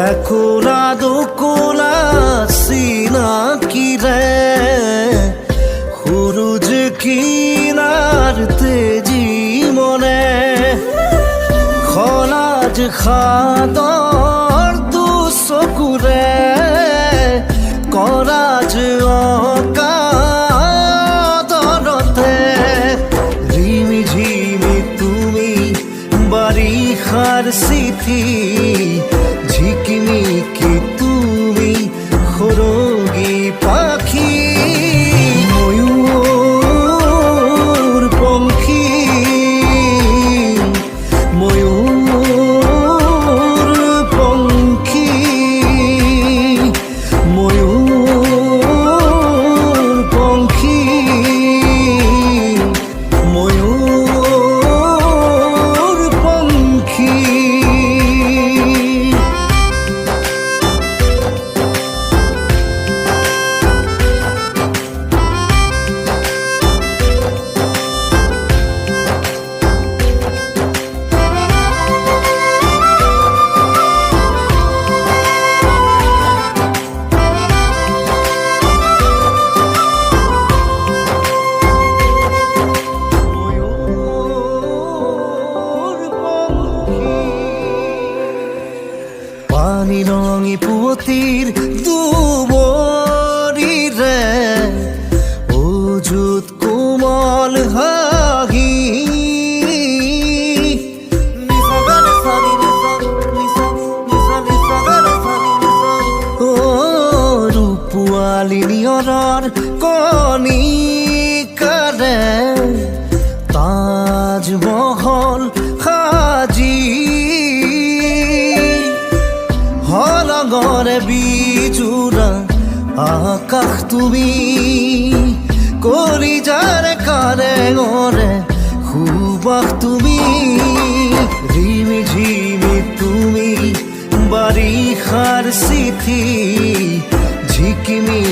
একুলা দুকুলা সিনা কিরে খুরুজ কিনার তেজি মনে খলাজ খাদর দুসকুরে করাজ অকাদরতে রিমি ঝিমি তুমি বারিখার সিথি ঝিকিমিকি তুমি খোরগি পাখি ময়ূর পঙ্খী ময়ূর পঙ্খী ময়ূর পঙ্খী ময়ূর পঙ্খী পানি রঙি পুতির দুবরিরে ওজুত কোমল হাগি ও রূপুয়ালি নিয়ৰৰ কণী কাৰে তাজমহল সাজি হলগরে বিজুরা আকাশ তুমি কলিজার কারে গরে সুবাস তুমি রিমি ঝিমি তুমি বারিখার সিথি ঝিকিমি